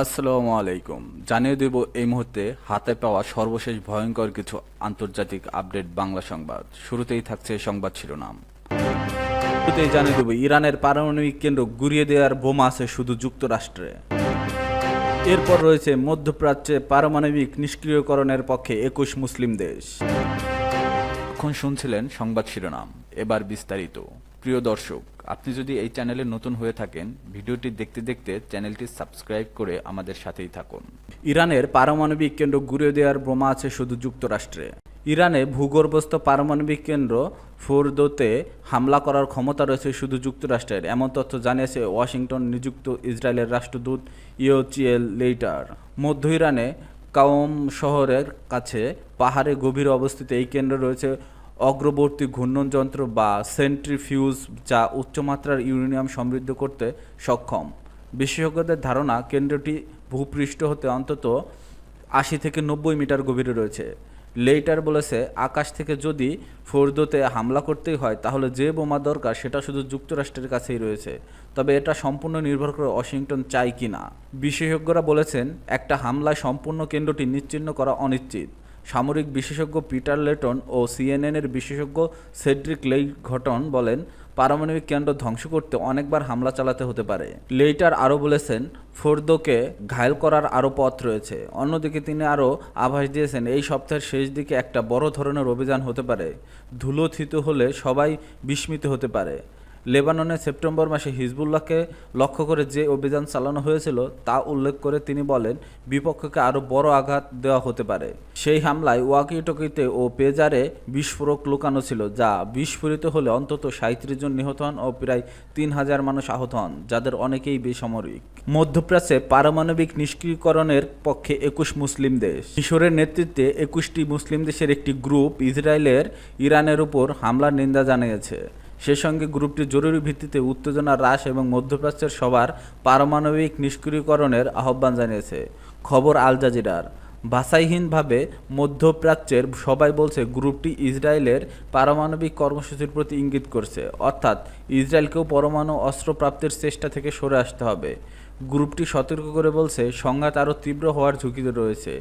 আসসালামু আলাইকুম। জানিয়ে দেব এই মুহূর্তে হাতে পাওয়া সর্বশেষ ভয়ঙ্কর কিছু আন্তর্জাতিক আপডেট বাংলা সংবাদ। শুরুতেই থাকছে সংবাদ শিরোনাম। শুরুতেই জানিয়ে দেব ইরানের পারমাণবিক কেন্দ্র গুঁড়িয়ে দেওয়ার বোমা আছে শুধু যুক্তরাষ্ট্রে। এরপর রয়েছে মধ্যপ্রাচ্যে পারমাণবিক নিষ্ক্রিয়করণের পক্ষে 21 মুসলিম দেশ। এখন শুনছিলেন সংবাদ শিরোনাম, এবার বিস্তারিত। প্রিয় দর্শক, আপনি যদি এই চ্যানেলে নতুন হয়ে থাকেন, ভিডিওটি দেখতে দেখতে চ্যানেলটি সাবস্ক্রাইব করে আমাদের সাথেই থাকুন। ইরানের পারমাণবিক কেন্দ্র গুঁড়িয়ে দেওয়ার বোমা আছে শুধু যুক্তরাষ্ট্রে। ইরানে ভূগর্ভস্থ পারমাণবিক কেন্দ্র ফোরদোতে হামলা করার ক্ষমতা রয়েছে শুধু যুক্তরাষ্ট্রের, এমন তথ্য জানিয়েছে ওয়াশিংটন নিযুক্ত ইসরায়েলের রাষ্ট্রদূত ইয়োচিয়েল লেইটার। মধ্য ইরানে কাওম শহরের কাছে পাহাড়ে গভীরে অবস্থিত এই কেন্দ্র রয়েছে অগ্রবর্তী ঘূর্ণন যন্ত্র বা সেন্ট্রিফিউজ, যা উচ্চমাত্রার ইউরেনিয়াম সমৃদ্ধ করতে সক্ষম। বিশেষজ্ঞদের ধারণা, কেন্দ্রটি ভূপৃষ্ঠ হতে অন্তত 80 থেকে 90 মিটার গভীরে রয়েছে। লেইটার বলেছে, আকাশ থেকে যদি ফোরদোতে হামলা করতেই হয় তাহলে যে বোমা দরকার সেটা শুধু যুক্তরাষ্ট্রের কাছেই রয়েছে, তবে এটা সম্পূর্ণ নির্ভর করে ওয়াশিংটন চায় কি না। বিশেষজ্ঞরা বলেছেন, একটা হামলায় সম্পূর্ণ কেন্দ্রটি নিশ্চিহ্ন করা অনিশ্চিত। সামরিক বিশেষজ্ঞ পিটার লেটন ও সিএনএনের বিশেষজ্ঞ সেড্রিক লেইঘটন বলেন, পারমাণবিক কেন্দ্র ধ্বংস করতে অনেকবার হামলা চালাতে হতে পারে। লেইটার আরও বলেছেন, ফোরদোকে ঘায়েল করার আরও পথ রয়েছে। অন্যদিকে তিনি আরও আভাস দিয়েছেন, এই সপ্তাহের শেষ দিকে একটা বড় ধরনের অভিযান হতে পারে। ধুলোথিত হলে সবাই বিস্মিত হতে পারে। লেবাননে সেপ্টেম্বর মাসে হিজবুল্লাহকে লক্ষ্য করে যে অভিযান চালানো হয়েছিল তা উল্লেখ করে তিনি বলেন, বিপক্ষকে আরও বড় আঘাত দেওয়া হতে পারে। সেই হামলায় ওয়াকিটকিতে ও পেজারে বিস্ফোরক লুকানো ছিল, যা বিস্ফোরিত হলে অন্তত 37 জন নিহত হন ও প্রায় 3000 মানুষ আহত হন, যাদের অনেকেই বেসামরিক। মধ্যপ্রাচ্যে পারমাণবিক নিষ্ক্রিয়করণের পক্ষে 21 মুসলিম দেশ। মিশরের নেতৃত্বে 21টি মুসলিম দেশের একটি গ্রুপ ইসরায়েলের ইরানের উপর হামলার নিন্দা জানিয়েছে। সে সঙ্গে গ্রুপটি জরুরি ভিত্তিতে উত্তেজনা হ্রাস এবং মধ্যপ্রাচ্যের সবার পারমাণবিক নিষ্ক্রিয়করণের আহ্বান জানিয়েছে। খবর আল জাজিরার। ভাষাহীনভাবে মধ্যপ্রাচ্যের সবাই বলছে গ্রুপটি ইসরায়েলের পারমাণবিক কর্মসূচির প্রতি ইঙ্গিত করছে, অর্থাৎ ইসরায়েলকেও পরমাণু অস্ত্র প্রাপ্তির চেষ্টা থেকে সরে আসতে হবে। গ্রুপটি সতর্ক করে বলছে, সংঘাত আরও তীব্র হওয়ার ঝুঁকিতে রয়েছে।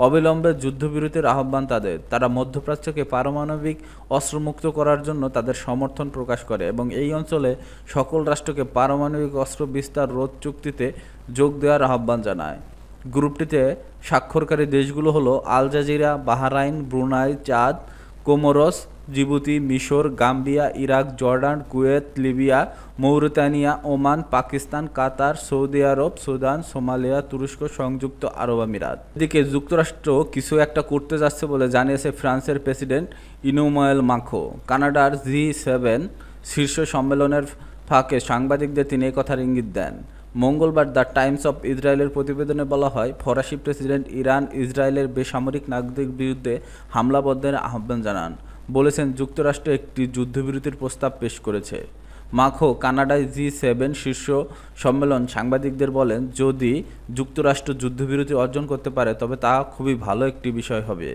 অবিলম্বে যুদ্ধবিরতির আহ্বান তাদের। তারা মধ্যপ্রাচ্যকে পারমাণবিক অস্ত্রমুক্ত করার জন্য তাদের সমর্থন প্রকাশ করে এবং এই অঞ্চলে সকল রাষ্ট্রকে পারমাণবিক অস্ত্র বিস্তার রোধ চুক্তিতে যোগ দেওয়ার আহ্বান জানায়। গ্রুপটিতে স্বাক্ষরকারী দেশগুলো হলো আল জাজিরা, Bahrain, Brunei, Chad, Comoros, Djibouti, মিশর, Gambia, Iraq, Jordan, Kuwait, Libya, Mauritania, Oman, Pakistan, Qatar, Saudi আরব, সুদান, সোমালিয়া, তুরস্ক, সংযুক্ত আরব আমিরাত। এদিকে যুক্তরাষ্ট্র কিছু একটা করতে যাচ্ছে বলে জানিয়েছে ফ্রান্সের প্রেসিডেন্ট ইনুমায়েল মাখো। কানাডার G7 শীর্ষ সম্মেলনের ফাঁকে সাংবাদিকদের তিনি এই কথার ইঙ্গিত দেন। মঙ্গলবার দ্য টাইমস অফ ইসরায়েলের প্রতিবেদনে বলা হয়, ফরাসি প্রেসিডেন্ট ইরান ইসরায়েলের বেসামরিক নাগরিকদের বিরুদ্ধে হামলা বন্ধের আহ্বান জানান। বলেছেন, যুক্তরাষ্ট্র একটি যুদ্ধবিরতির প্রস্তাব পেশ করেছে। মাখো কানাডায় G7 শীর্ষ সম্মেলন সাংবাদিকদের বলেন, যদি যুক্তরাষ্ট্র যুদ্ধবিরতি অর্জন করতে পারে তবে তা খুবই ভালো একটি বিষয় হবে।